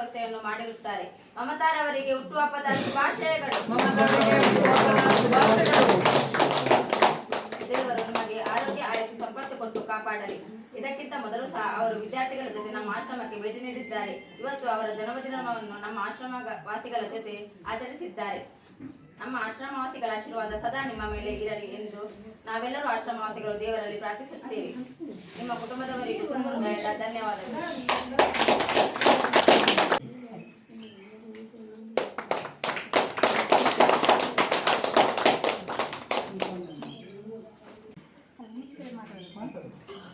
ವ್ಯವಸ್ಥೆಯನ್ನು ಮಾಡಿರುತ್ತಾರೆ. ಮಮತಾರವರಿಗೆ ಹುಟ್ಟುಹಬ್ಬದ ಶುಭಾಶಯಗಳು. ದೇವರು ನಿಮಗೆ ಆರೋಗ್ಯ ಆಯಸ್ಸು ಸಂಪತ್ತು ಕೊಟ್ಟು ಕಾಪಾಡಲಿ. ಇದಕ್ಕಿಂತ ಮೊದಲು ಸಹ ಅವರು ವಿದ್ಯಾರ್ಥಿಗಳ ಜೊತೆ ನಮ್ಮ ಆಶ್ರಮಕ್ಕೆ ಭೇಟಿ ನೀಡಿದ್ದಾರೆ. ಇವತ್ತು ಅವರ ಜನ್ಮದಿನವನ್ನು ನಮ್ಮ ಆಶ್ರಮ ವಾಸಿಗಳ ಜೊತೆ ಆಚರಿಸಿದ್ದಾರೆ. ನಮ್ಮ ಆಶ್ರಮವಾಸಿಗಳ ಆಶೀರ್ವಾದ ಸದಾ ನಿಮ್ಮ ಮೇಲೆ ಇರಲಿ ಎಂದು ನಾವೆಲ್ಲರೂ ಆಶ್ರಮವಾಸಿಗಳು ದೇವರಲ್ಲಿ ಪ್ರಾರ್ಥಿಸುತ್ತೇವೆ. ನಿಮ್ಮ ಕುಟುಂಬದವರಿಗೂ ತುಂಬ ಹೃದಯದ ಧನ್ಯವಾದಗಳು.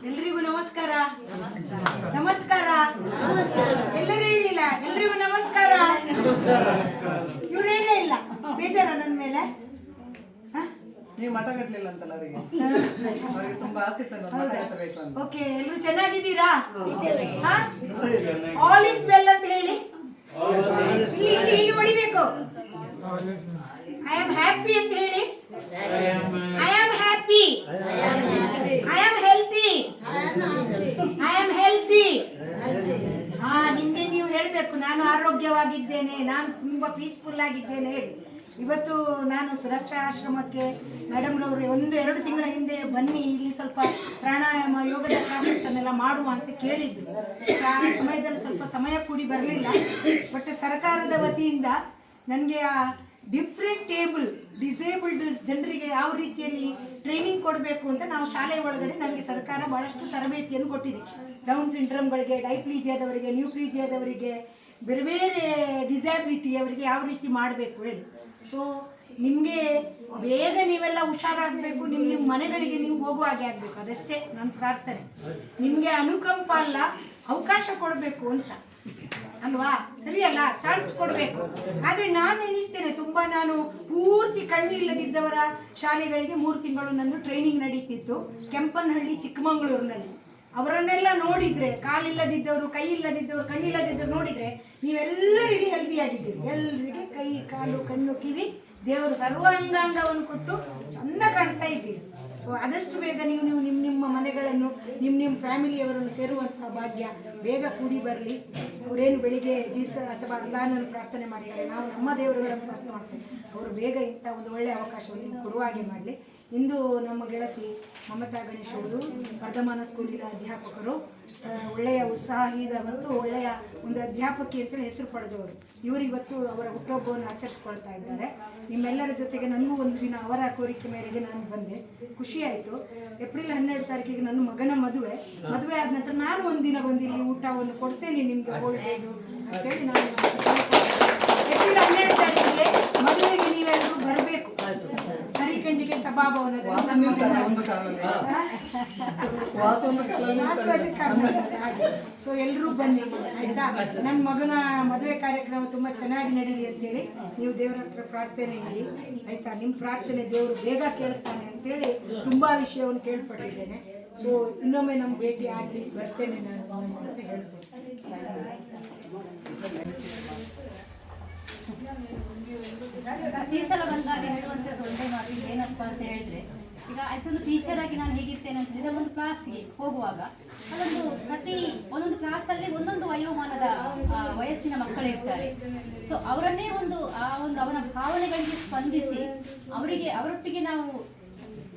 ಎಲ್ರಿಗೂ ನಮಸ್ಕಾರ. ನಮಸ್ಕಾರ. ಎಲ್ಲರೂ ಹೇಳಿಲ್ಲ. ಎಲ್ರಿಗೂ ನಮಸ್ಕಾರ. ಇವ್ರು ಹೇಳೇ ಇಲ್ಲ. ಬೇಜಾರ ನನ್ನ ಮೇಲೆ? ನೀವು ಮಠ ಕಟ್ಟಲಿಲ್ಲ ಅಂತಲ್ಲ ಅವರಿಗೆ ತುಂಬಾ ಆಸೆ ಇತ್ತು. ಓಕೆ, ಎಲ್ಲರೂ ಚೆನ್ನಾಗಿದ್ದೀರಾ? ಆಲ್ ಇಸ್ ವೆಲ್ ಅಂತ ಹೇಳಿ ಹೀಗೆ ಹೊಡಿಬೇಕು. ಐ ಆಮ್ ಹ್ಯಾಪಿ ಅಂತ ಹೇಳಿ. I am happy. I am healthy. I am healthy. ನಿಮ್ಗೆ ನೀವು ಹೇಳ್ಬೇಕು ನಾನು ಆರೋಗ್ಯವಾಗಿದ್ದೇನೆ, ನಾನು ತುಂಬಾ ಪೀಸ್ಫುಲ್ ಆಗಿದ್ದೇನೆ ಹೇಳಿ. ಇವತ್ತು ನಾನು ಸುರಕ್ಷಾ ಆಶ್ರಮಕ್ಕೆ ಮೇಡಮ್ನವರು 1-2 ತಿಂಗಳ ಹಿಂದೆ ಬನ್ನಿ ಇಲ್ಲಿ ಸ್ವಲ್ಪ ಪ್ರಾಣಾಯಾಮ ಯೋಗದ ಕ್ಲಾಸಸ್ ಅನ್ನೆಲ್ಲ ಮಾಡುವ ಅಂತ ಕೇಳಿದ್ರು. ಆ ಸಮಯದಲ್ಲಿ ಸ್ವಲ್ಪ ಸಮಯ ಕೂಡಿ ಬರಲಿಲ್ಲ. ಬಟ್ ಸರ್ಕಾರದ ವತಿಯಿಂದ ನನಗೆ ಆ ಡಿಫ್ರೆಂಟ್ ಡಿಸೇಬಲ್ಡ್ ಜನರಿಗೆ ಯಾವ ರೀತಿಯಲ್ಲಿ ಟ್ರೈನಿಂಗ್ ಕೊಡಬೇಕು ಅಂತ ನಾವು ಶಾಲೆ ಒಳಗಡೆ ನನಗೆ ಸರ್ಕಾರ ಭಾಳಷ್ಟು ತರಬೇತಿಯನ್ನು ಕೊಟ್ಟಿದೆ. ಡೌನ್ ಸಿಂಡ್ರೋಮ್ಗಳಿಗೆ, ಡೈಪ್ಲೀಜಿಯಾದವರಿಗೆ, ನ್ಯೂಪ್ಲೀಜಿಯಾದವರಿಗೆ, ಬೇರೆ ಬೇರೆ ಡಿಸಬಿಲಿಟಿ ಅವರಿಗೆ ಯಾವ ರೀತಿ ಮಾಡಬೇಕು ಹೇಳಿ. ಸೊ ನಿಮಗೆ ಬೇಗ ನೀವೆಲ್ಲ ಹುಷಾರಾಗಬೇಕು, ನಿಮ್ಮ ಮನೆಗಳಿಗೆ ನೀವು ಹೋಗುವ ಹಾಗೆ ಆಗಬೇಕು. ಅದಷ್ಟೇ ನನ್ನ ಪ್ರಾರ್ಥನೆ. ನಿಮಗೆ ಅನುಕಂಪ ಅಲ್ಲ, ಅವಕಾಶ ಕೊಡಬೇಕು ಅಂತ ಅಲ್ವಾ? ಸರಿಯಲ್ಲ? ಚಾನ್ಸ್ ಕೊಡಬೇಕು. ಆದರೆ ನಾನು ಎಣಿಸ್ತೇನೆ ನಾನು ಪೂರ್ತಿ ಕಣ್ಣಿಲ್ಲದಿದ್ದವರ ಶಾಲೆಗಳಿಗೆ 3 ತಿಂಗಳು ನನ್ನ ಟ್ರೈನಿಂಗ್ ನಡೀತಿತ್ತು ಕೆಂಪನಹಳ್ಳಿ, ಚಿಕ್ಕಮಗಳೂರಿನಲ್ಲಿ. ಅವರನ್ನೆಲ್ಲ ನೋಡಿದರೆ, ಕಾಲಿಲ್ಲದಿದ್ದವರು, ಕೈ ಇಲ್ಲದಿದ್ದವರು, ಕಣ್ಣಿಲ್ಲದಿದ್ದವರು ನೋಡಿದರೆ ನೀವೆಲ್ಲರೂ ಇಲ್ಲಿ ಹೆಲ್ದಿಯಾಗಿದ್ದೀರಿ. ಎಲ್ಲರಿಗೆ ಕೈ, ಕಾಲು, ಕಣ್ಣು, ಕಿವಿ ದೇವರು ಸರ್ವಾಂಗಾಂಗವನ್ನು ಕೊಟ್ಟು ಚೆಂದ ಕಾಣ್ತಾ ಇದ್ದೀರಿ. ಸೊ ಆದಷ್ಟು ಬೇಗ ನೀವು ನಿಮ್ಮ ಮನೆಗಳನ್ನು, ನಿಮ್ಮ ಫ್ಯಾಮಿಲಿಯವರನ್ನು ಸೇರುವಂಥ ಭಾಗ್ಯ ಬೇಗ ಕೂಡಿ ಬರಲಿ. ಅವರೇನು ಬೆಳಿಗ್ಗೆ ಅಥವಾ ಅಲ್ಲಾಹನನ್ನು ಪ್ರಾರ್ಥನೆ ಮಾಡ್ತಾರೆ, ನಾವು ನಮ್ಮ ದೇವರುಗಳನ್ನು ಪ್ರಾರ್ಥನೆ ಮಾಡ್ತೇವೆ. ಅವರು ಬೇಗ ಇಂಥ ಒಂದು ಒಳ್ಳೆಯ ಅವಕಾಶವನ್ನು ಕೊಡುವ ಹಾಗೆ ಮಾಡಲಿ. ಇಂದು ನಮ್ಮ ಗೆಳತಿ ಮಮತಾ ಗಣೇಶ್ ಅವರು ವರ್ಧಮಾನ ಸ್ಕೂಲಿನ ಅಧ್ಯಾಪಕರು, ಒಳ್ಳೆಯ ಉತ್ಸಾಹಿದ ಮತ್ತು ಒಳ್ಳೆಯ ಒಂದು ಅಧ್ಯಾಪಕಿ ಅಂತೇಳಿ ಹೆಸರು ಪಡೆದವರು. ಇವತ್ತು ಅವರ ಹುಟ್ಟುಹಬ್ಬವನ್ನು ಆಚರಿಸ್ಕೊಳ್ತಾ ಇದ್ದಾರೆ. ನಿಮ್ಮೆಲ್ಲರ ಜೊತೆಗೆ ನನಗೂ ಒಂದು ದಿನ ಅವರ ಕೋರಿಕೆ ಮೇರೆಗೆ ನಾನು ಬಂದೆ. ಖುಷಿಯಾಯಿತು. ಏಪ್ರಿಲ್ 12 ತಾರೀಕಿಗೆ ನನ್ನ ಮಗನ ಮದುವೆ ಆದ ನಂತರ ನಾನು ಒಂದಿನ ಬಂದಿಲ್ಲಿ ಊಟವನ್ನು ಕೊಡ್ತೇನೆ ನಿಮಗೆ ಹೋಗ್ಬೋದು ಅಂತೇಳಿ ನಾನು ಏಪ್ರಿಲ್ 12 ತಾರೀಕಿಗೆ ಮದುವೆಗೆ ನೀವೆಲ್ಲರೂ ಬರಬೇಕು. ಹರಿಕಂಡಿಗೆ ಸಭಾಭವನದಲ್ಲಿ ಸೊ ಎಲ್ಲರೂ ಬನ್ನಿ ಆಯ್ತಾ. ನನ್ನ ಮಗನ ಮದುವೆ ಕಾರ್ಯಕ್ರಮ ತುಂಬ ಚೆನ್ನಾಗಿ ನಡೀಲಿ ಅಂತೇಳಿ ನೀವು ದೇವರ ಹತ್ರ ಪ್ರಾರ್ಥನೆ ಮಾಡಿ ಆಯ್ತಾ. ನಿಮ್ಮ ಪ್ರಾರ್ಥನೆ ದೇವರು ಬೇಗ ಕೇಳ್ತಾನೆ ಅಂತೇಳಿ ತುಂಬಾ ವಿಷಯವನ್ನು ಕೇಳ್ಪಟ್ಟಿದ್ದೇನೆ. ಸೊ ಇನ್ನೊಮ್ಮೆ ನಮ್ಮ ಭೇಟಿ ಆಗಲಿ, ಬರ್ತೇನೆ ನಾನು ಅಂತ ಹೇಳ್ತೇನೆ. ಪ್ರತಿ ಸಲ ಬಂದಾಗ ಹೇಳುವಂಥದ್ದು ಒಂದೇ ಮಾತು ಏನಪ್ಪ ಅಂತ ಹೇಳಿದ್ರೆ, ಈಗ ಆಸ್ ಒಂದು ಟೀಚರ್ ಆಗಿ ನಾನು ಹೇಗಿರ್ತೇನೆ ಅಂತ ಹೇಳಿದ್ರೆ, ಒಂದು ಕ್ಲಾಸ್ಗೆ ಹೋಗುವಾಗ ಒಂದೊಂದು ಕ್ಲಾಸಲ್ಲಿ ಒಂದೊಂದು ವಯೋಮಾನದ ವಯಸ್ಸಿನ ಮಕ್ಕಳು ಇರ್ತಾರೆ. ಸೊ ಅವರನ್ನೇ ಅವನ ಭಾವನೆಗಳಿಗೆ ಸ್ಪಂದಿಸಿ ಅವರೊಟ್ಟಿಗೆ ನಾವು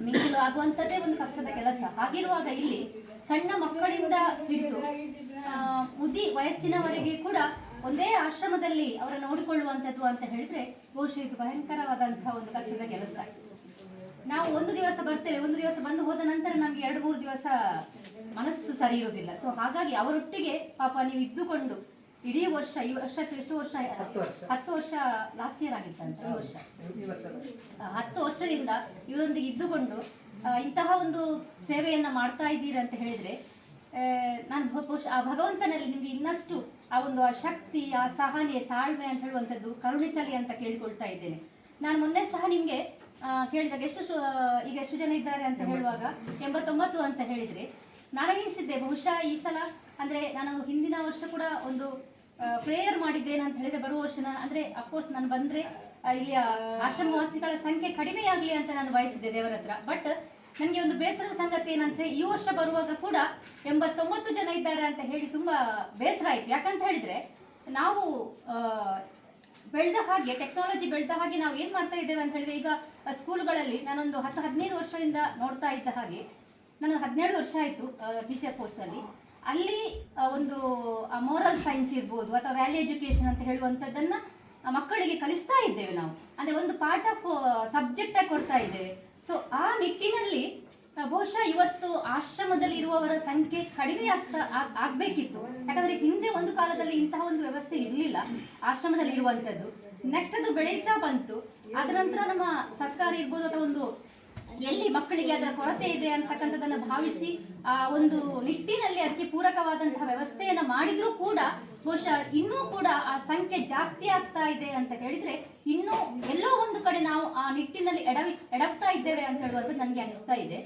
ಮಿಂಗಲು ಆಗುವಂಥದ್ದೇ ಒಂದು ಕಷ್ಟದ ಕೆಲಸ. ಹಾಗಿರುವಾಗ ಇಲ್ಲಿ ಸಣ್ಣ ಮಕ್ಕಳಿಂದ ಹಿಡಿದು ಮುದಿ ವಯಸ್ಸಿನವರೆಗೆ ಕೂಡ ಒಂದೇ ಆಶ್ರಮದಲ್ಲಿ ಅವರ ನೋಡಿಕೊಳ್ಳುವಂಥದ್ದು ಅಂತ ಹೇಳಿದ್ರೆ ಬಹುಶಃ ಇದು ಭಯಂಕರವಾದಂತಹ ಒಂದು ಕಷ್ಟದ ಕೆಲಸ. ನಾವು ಒಂದು ದಿವಸ ಬರ್ತೇವೆ, ಒಂದು ದಿವಸ ಬಂದು ಹೋದ ನಂತರ ನಮ್ಗೆ 2-3 ದಿವಸ ಮನಸ್ಸು ಸರಿ ಇರುವುದಿಲ್ಲ. ಸೊ ಹಾಗಾಗಿ ಅವರೊಟ್ಟಿಗೆ ಪಾಪ ನೀವು ಇದ್ದುಕೊಂಡು ಇಡೀ ವರ್ಷ, ಈ ವರ್ಷಕ್ಕೆ ಎಷ್ಟು ವರ್ಷ? 10 ವರ್ಷ ಲಾಸ್ಟ್ ಇಯರ್ ಆಗಿತ್ತಂತ. ಈ ವರ್ಷ 10 ವರ್ಷದಿಂದ ಇವರೊಂದಿಗೆ ಇದ್ದುಕೊಂಡು ಇಂತಹ ಒಂದು ಸೇವೆಯನ್ನ ಮಾಡ್ತಾ ಇದ್ದೀರಿ ಅಂತ ಹೇಳಿದ್ರೆ, ನಾನು ಆ ಭಗವಂತನಲ್ಲಿ ನಿಮ್ಗೆ ಇನ್ನಷ್ಟು ಆ ಒಂದು ಶಕ್ತಿ, ಆ ಸಹನೆ, ತಾಳ್ಮೆ ಅಂತ ಹೇಳುವಂಥದ್ದು ಕರುಣಿಸಲಿ ಅಂತ ಕೇಳಿಕೊಳ್ತಾ ಇದ್ದೇನೆ. ನಾನು ಮೊನ್ನೆ ಸಹ ನಿಮಗೆ ಕೇಳಿದಾಗ ಈಗ ಎಷ್ಟು ಜನ ಇದ್ದಾರೆ ಅಂತ ಹೇಳುವಾಗ 89 ಅಂತ ಹೇಳಿದರೆ, ನಾನು ಎಣಿಸಿದ್ದೆ ಬಹುಶಃ ಈ ಸಲ ಅಂದರೆ ನಾನು ಹಿಂದಿನ ವರ್ಷ ಕೂಡ ಒಂದು ಪ್ರೇಯರ್ ಮಾಡಿದ್ದೇನೆ ಅಂತ ಹೇಳಿದರೆ ಬರುವ ವರ್ಷ ಅಂದರೆ ಅಫ್ಕೋರ್ಸ್ ನಾನು ಬಂದರೆ ಇಲ್ಲಿ ಆಶ್ರಮವಾಸಿಗಳ ಸಂಖ್ಯೆ ಕಡಿಮೆಯಾಗಲಿ ಅಂತ ನಾನು ಬಯಸಿದ್ದೆ ದೇವರ ಹತ್ರ. ಬಟ್ ನನಗೆ ಒಂದು ಬೇಸರದ ಸಂಗತಿ ಏನಂದರೆ ಈ ವರ್ಷ ಬರುವಾಗ ಕೂಡ 89 ಜನ ಇದ್ದಾರೆ ಅಂತ ಹೇಳಿ ತುಂಬ ಬೇಸರ ಆಯಿತು. ಯಾಕಂತ ಹೇಳಿದರೆ ನಾವು ಬೆಳೆದ ಹಾಗೆ ಟೆಕ್ನಾಲಜಿ ಬೆಳೆದ ಹಾಗೆ ನಾವು ಏನು ಮಾಡ್ತಾ ಇದ್ದೇವೆ ಅಂತ ಹೇಳಿದ್ರೆ, ಈಗ ಸ್ಕೂಲ್ಗಳಲ್ಲಿ ನಾನೊಂದು 10-15 ವರ್ಷದಿಂದ ನೋಡ್ತಾ ಇದ್ದ ಹಾಗೆ, ನಾನು 17 ವರ್ಷ ಆಯಿತು ಟೀಚರ್ ಪೋಸ್ಟಲ್ಲಿ. ಅಲ್ಲಿ ಒಂದು ಮೋರಲ್ ಸೈನ್ಸ್ ಇರ್ಬೋದು ಅಥವಾ ವ್ಯಾಲ್ಯೂ ಎಜುಕೇಷನ್ ಅಂತ ಹೇಳುವಂಥದ್ದನ್ನು ಮಕ್ಕಳಿಗೆ ಕಲಿಸ್ತಾ ಇದ್ದೇವೆ ನಾವು. ಅಂದರೆ ಒಂದು ಪಾರ್ಟ್ ಆಫ್ ಸಬ್ಜೆಕ್ಟಾಗಿ ಕೊಡ್ತಾ ಇದ್ದೇವೆ. ಸೊ ಆ ನಿಟ್ಟಿನಲ್ಲಿ ಬಹುಶಃ ಇವತ್ತು ಆಶ್ರಮದಲ್ಲಿ ಇರುವವರ ಸಂಖ್ಯೆ ಕಡಿಮೆ ಆಗಬೇಕಿತ್ತು. ಯಾಕಂದರೆ ಹಿಂದೆ ಒಂದು ಕಾಲದಲ್ಲಿ ಇಂತಹ ಒಂದು ವ್ಯವಸ್ಥೆ ಇರಲಿಲ್ಲ ಆಶ್ರಮದಲ್ಲಿ ಇರುವಂಥದ್ದು. ನೆಕ್ಸ್ಟ್ ಅದು ಬೆಳೀತಾ ಬಂತು. ಅದರ ನಂತರ ನಮ್ಮ ಸರ್ಕಾರ ಇರ್ಬೋದು ಅಥವಾ ಒಂದು ಎಲ್ಲಿ ಮಕ್ಕಳಿಗೆ ಅದರ ಕೊರತೆ ಇದೆ ಅಂತಕ್ಕಂಥದ್ದನ್ನು ಭಾವಿಸಿ ಆ ಒಂದು ನಿಟ್ಟಿನಲ್ಲಿ ಅದಕ್ಕೆ ಪೂರಕವಾದಂತಹ ವ್ಯವಸ್ಥೆಯನ್ನು ಮಾಡಿದರೂ ಕೂಡ ಬಹುಶಃ ಇನ್ನೂ ಕೂಡ ಆ ಸಂಖ್ಯೆ ಜಾಸ್ತಿ ಆಗ್ತಾ ಇದೆ ಅಂತ ಹೇಳಿದರೆ, ಇನ್ನೂ ಎಲ್ಲೋ ಒಂದು ಕಡೆ ನಾವು ಆ ನಿಟ್ಟಿನಲ್ಲಿ ಎಡವ್ತಾ ಇದ್ದೇವೆ ಅಂತ ಹೇಳುವಂಥದ್ದು ನನಗೆ ಅನಿಸ್ತಾ ಇದೆ.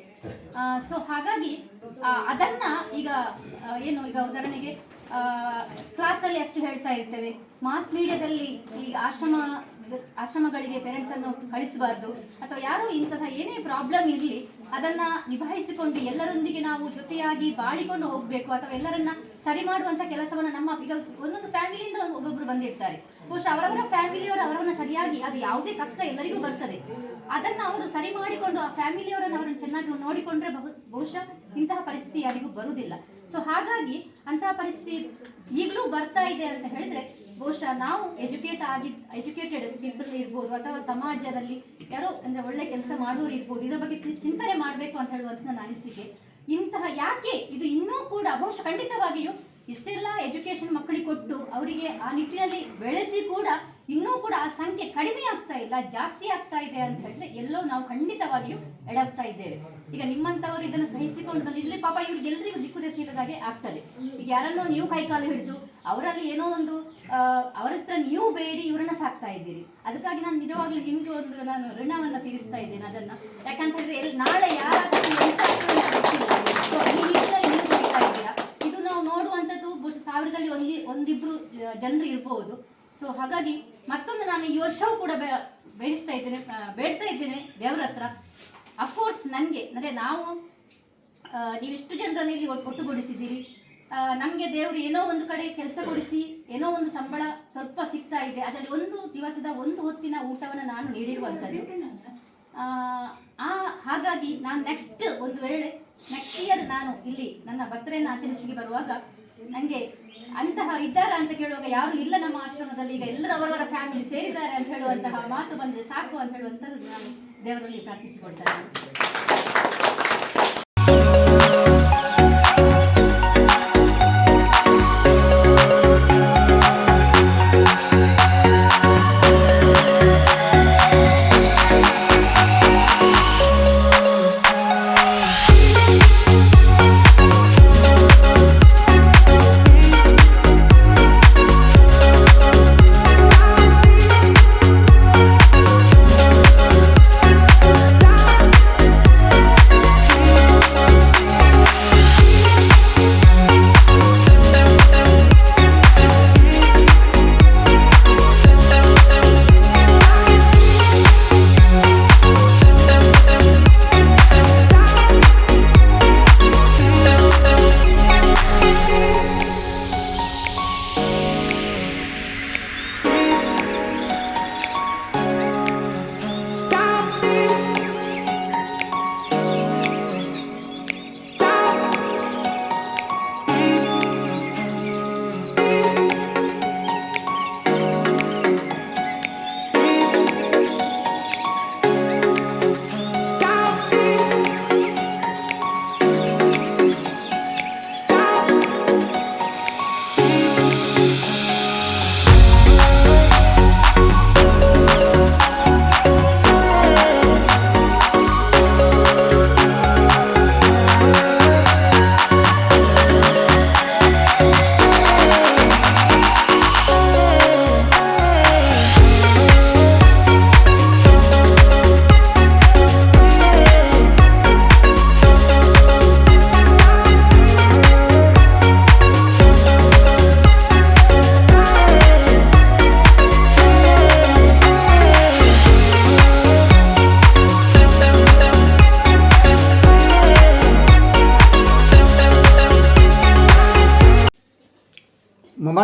ಸೊ ಹಾಗಾಗಿ ಅದನ್ನು ಈಗ ಏನು, ಈಗ ಉದಾಹರಣೆಗೆ ಕ್ಲಾಸಲ್ಲಿ ಅಷ್ಟು ಹೇಳ್ತಾ ಇರ್ತೇವೆ, ಮಾಸ್ ಮೀಡಿಯಾದಲ್ಲಿ ಈ ಆಶ್ರಮಗಳಿಗೆ ಪೇರೆಂಟ್ಸನ್ನು ಕಳಿಸಬಾರ್ದು, ಅಥವಾ ಯಾರೋ ಇಂತಹ ಏನೇ ಪ್ರಾಬ್ಲಮ್ ಇರಲಿ ಅದನ್ನು ನಿಭಾಯಿಸಿಕೊಂಡು ಎಲ್ಲರೊಂದಿಗೆ ನಾವು ಜೊತೆಯಾಗಿ ಬಾಳಿಕೊಂಡು ಹೋಗಬೇಕು, ಅಥವಾ ಎಲ್ಲರನ್ನ ಸರಿ ಮಾಡುವಂಥ ಕೆಲಸವನ್ನು ಈಗ ಒಂದೊಂದು ಫ್ಯಾಮಿಲಿಯಿಂದ ಒಬ್ಬೊಬ್ಬರು ಬಂದಿರ್ತಾರೆ. ಬಹುಶಃ ಅವರವರ ಫ್ಯಾಮಿಲಿಯವರು ಅವರನ್ನು ಸರಿಯಾಗಿ, ಅದು ಯಾವುದೇ ಕಷ್ಟ ಎಲ್ಲರಿಗೂ ಬರ್ತದೆ, ಅದನ್ನು ಅವರು ಸರಿ ಮಾಡಿಕೊಂಡು ಆ ಫ್ಯಾಮಿಲಿಯವರನ್ನು ಅವರನ್ನು ಚೆನ್ನಾಗಿ ನೋಡಿಕೊಂಡ್ರೆ ಬಹುಶಃ ಇಂತಹ ಪರಿಸ್ಥಿತಿ ಯಾರಿಗೂ ಬರುವುದಿಲ್ಲ. ಸೊ ಹಾಗಾಗಿ ಅಂತಹ ಪರಿಸ್ಥಿತಿ ಈಗಲೂ ಬರ್ತಾ ಇದೆ ಅಂತ ಹೇಳಿದ್ರೆ, ಬಹುಶಃ ನಾವು ಎಜುಕೇಟೆಡ್ ಪೀಪಲ್ ಇರ್ಬೋದು ಅಥವಾ ಸಮಾಜದಲ್ಲಿ ಯಾರೋ ಅಂದರೆ ಒಳ್ಳೆ ಕೆಲಸ ಮಾಡೋರು ಇರ್ಬೋದು, ಇದರ ಬಗ್ಗೆ ಚಿಂತನೆ ಮಾಡಬೇಕು ಅಂತ ಹೇಳುವಂಥ ನನ್ನ ಅನಿಸಿಕೆ. ಇಂತಹ ಯಾಕೆ ಇದು ಇನ್ನೂ ಕೂಡ ಬಹುಶಃ ಖಂಡಿತವಾಗಿಯೂ ಇಷ್ಟೆಲ್ಲ ಎಜುಕೇಷನ್ ಮಕ್ಕಳಿಗೆ ಕೊಟ್ಟು ಅವರಿಗೆ ಆ ನಿಟ್ಟಿನಲ್ಲಿ ಬೆಳೆಸಿ ಕೂಡ ಇನ್ನೂ ಕೂಡ ಆ ಸಂಖ್ಯೆ ಕಡಿಮೆ ಆಗ್ತಾ ಇಲ್ಲ, ಜಾಸ್ತಿ ಆಗ್ತಾ ಇದೆ ಅಂತ ಹೇಳಿದ್ರೆ ಎಲ್ಲೋ ನಾವು ಖಂಡಿತವಾಗಿಯೂ ಎಡವ್ತಾ ಇದ್ದೇವೆ. ಈಗ ನಿಮ್ಮಂಥವ್ರು ಇದನ್ನು ಸಹಿಸಿಕೊಂಡು ಬಂದಿದ್ರೆ ಪಾಪ ಇವ್ರಿಗೆಲ್ಲರಿಗೂ ದಿಕ್ಕು ದೆಸೆ ಇಲ್ಲದಾಗೆ ಆಗ್ತದೆ. ಈಗ ಯಾರನ್ನೋ ನೀವು ಕೈಕಾಲು ಹಿಡಿದು ಅವರಲ್ಲಿ ಏನೋ ಒಂದು ಅವರ ಹತ್ರ ನೀವು ಬೇಡಿ ಇವರನ್ನ ಸಾಕ್ತಾ ಇದ್ದೀರಿ. ಅದಕ್ಕಾಗಿ ನಾನು ನಿಜವಾಗ್ಲೂ ನಿಮ್ಗೆ ನಾನು ಋಣವನ್ನು ತೀರಿಸ್ತಾ ಇದ್ದೇನೆ ಅದನ್ನು. ಯಾಕಂತ ಹೇಳಿದ್ರೆ ನಾಳೆ ಯಾರ ಈ ನಿಟ್ಟಿನಲ್ಲಿ ನೀವು ದುಡಿತಾ ಇದ್ದೀರಾ, ಇದು ನಾವು ನೋಡುವಂಥದ್ದು ಬಹುಶಃ 1000ರಲ್ಲಿ ಒಂದಿಬ್ರು ಜನರು ಇರಬಹುದು. ಸೊ ಹಾಗಾಗಿ ಮತ್ತೊಂದು ನಾನು ಈ ವರ್ಷವೂ ಕೂಡ ಬೇಡ್ತಾ ಇದ್ದೇನೆ ದೇವರ ಹತ್ರ. ಅಫ್ಕೋರ್ಸ್ ನನಗೆ ಅಂದರೆ ನೀವಿಷ್ಟು ಜನರನ್ನು ಇಲ್ಲಿ ಒಟ್ಟುಗೂಡಿಸಿದ್ದೀರಿ, ನಮಗೆ ದೇವರು ಏನೋ ಒಂದು ಕಡೆ ಕೆಲಸ ಕೊಡಿಸಿ ಏನೋ ಒಂದು ಸಂಬಳ ಸ್ವಲ್ಪ ಸಿಗ್ತಾ ಇದೆ, ಅದರಲ್ಲಿ ಒಂದು ದಿವಸದ ಒಂದು ಹೊತ್ತಿನ ಊಟವನ್ನು ನಾನು ನೀಡಿರುವಂಥದ್ದು. ಹಾಗಾಗಿ ನಾನು ಒಂದು ವೇಳೆ ನೆಕ್ಸ್ಟ್ ಇಯರ್ ನಾನು ಇಲ್ಲಿ ನನ್ನ ಬರ್ತ್ಡೇನ ಆಚರಿಸಲಿಕ್ಕೆ ಬರುವಾಗ ನನಗೆ ಅಂತಹ ಇದ್ದಾರಾ ಅಂತ ಕೇಳುವಾಗ ಯಾರು ಇಲ್ಲ ನಮ್ಮ ಆಶ್ರಮದಲ್ಲಿ, ಈಗ ಎಲ್ಲರೂ ಅವರವರ ಫ್ಯಾಮಿಲಿ ಸೇರಿದ್ದಾರೆ ಅಂತ ಹೇಳುವಂತಹ ಮಾತು ಬಂದರೆ ಸಾಕು ಅಂತ ಹೇಳುವಂಥದ್ದು ನಾನು ದೇವರಲ್ಲಿ ಪ್ರಾರ್ಥಿಸಿಕೊಳ್ತೇನೆ.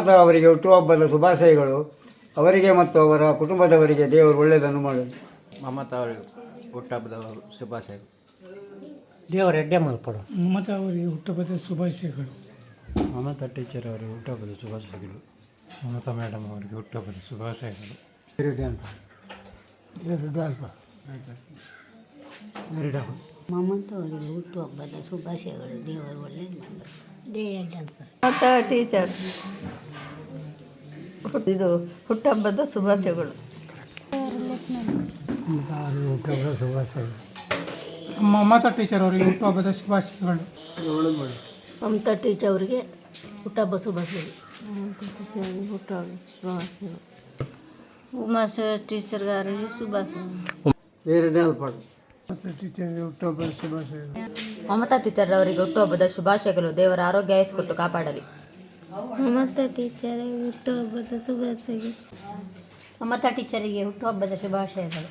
ಮಮತಾ ಅವರಿಗೆ ಹುಟ್ಟುಹಬ್ಬದ ಶುಭಾಶಯಗಳು. ಅವರಿಗೆ ಮತ್ತು ಅವರ ಕುಟುಂಬದವರಿಗೆ ದೇವರು ಒಳ್ಳೆಯದನ್ನು ಮಾಡಲಿ. ಮಮತಾ ಅವರಿಗೆ ಹುಟ್ಟುಹಬ್ಬದ ಶುಭಾಶಯಗಳು. ದೇವರ ಎಡ್ಡೆ ಮಲ್ಪಡು. ಮಮತಾ ಅವರಿಗೆ ಹುಟ್ಟುಹಬ್ಬದ ಶುಭಾಶಯಗಳು. ಮಮತಾ ಟೀಚರ್ ಅವರಿಗೆ ಹುಟ್ಟುಹಬ್ಬದ ಶುಭಾಶಯಗಳು. ಮಮತಾ ಮೇಡಮ್ ಅವರಿಗೆ ಹುಟ್ಟುಹಬ್ಬದ ಶುಭಾಶಯಗಳು. ಮಮತಾ ಅವರಿಗೆ ಹುಟ್ಟುಹಬ್ಬದ ಶುಭಾಶಯಗಳು. ದೇವರು ಒಳ್ಳೆಯದು ಮಾಡಬೇಕು. ಮಮತಾ ಟೀಚರ್ ಇದು ಹುಟ್ಟುಹಬ್ಬದ ಶುಭಾಶಯಗಳು. ಹುಟ್ಟುಹಬ್ಬದ ಶುಭಾಶಯಗಳು. ಮಮತಾ ಟೀಚರ್ ಅವರಿಗೆ ಹುಟ್ಟುಹಬ್ಬದ ಶುಭಾಶಯಗಳು. ಮಮತಾ ಟೀಚರ್ ಅವರಿಗೆ ಹುಟ್ಟುಹಬ್ಬ ಶುಭಾಶಯಗಳು. ಮಮತಾ ಟೀಚರ್ಗೆ ಹುಟ್ಟುಹಬ್ಬದ ಶುಭಾಶಯಗಳು. ಉಮಾ ಟೀಚರ್ ಗಾರಿಗೆ ಶುಭಾಶಯಗಳು. ಟೀಚರ್ಗೆ ಹುಟ್ಟುಹಬ್ಬದ ಶುಭಾಶಯಗಳು. ಮಮತಾ ಟೀಚರ್ ಅವರಿಗೆ ಹುಟ್ಟುಹಬ್ಬದ ಶುಭಾಶಯಗಳು. ದೇವರ ಆರೋಗ್ಯ ಕೊಟ್ಟು ಕಾಪಾಡಲಿ. ಮಮತಾ ಟೀಚರ್ಗೆ ಹುಟ್ಟುಹಬ್ಬದ ಶುಭಾಶಯಗಳು. ಮಮತಾ ಟೀಚರಿಗೆ ಹುಟ್ಟುಹಬ್ಬದ ಶುಭಾಶಯಗಳು.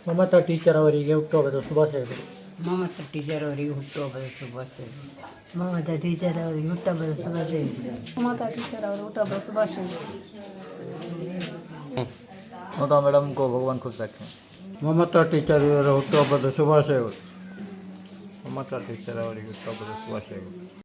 ಮಮತಾ ಟೀಚರ್ ಅವರಿಗೆ ಹುಟ್ಟುಹಬ್ಬದ ಶುಭಾಶಯಗಳು. ಮಮತಾ ಟೀಚರ್ ಅವರಿಗೆ ಹುಟ್ಟುಹಬ್ಬದ ಶುಭಾಶಯಗಳು. ಮಮತಾ ಟೀಚರ್ ಅವರಿಗೆ ಹುಟ್ಟುಹಬ್ಬದ ಶುಭಾಶಯಗಳು. ಮಮತಾ ಟೀಚರ್ ಅವರ ಹುಟ್ಟುಹಬ್ಬದ ಶುಭಾಶಯಗಳು. ಮಮತಾ ಮೇಡಮ್ ಕೋ ಭಗವಾನ್ ಖುಷ್ ರखे. ಮಮತಾ ಟೀಚರ್ ಇವರ ಹುಟ್ಟುಹಬ್ಬದ ಶುಭಾಶಯಗಳು. ಮಮತಾ ಟೀಚರ್ ಅವರಿಗೆ ಹುಟ್ಟುಹಬ್ಬದ ಶುಭಾಶಯಗಳು.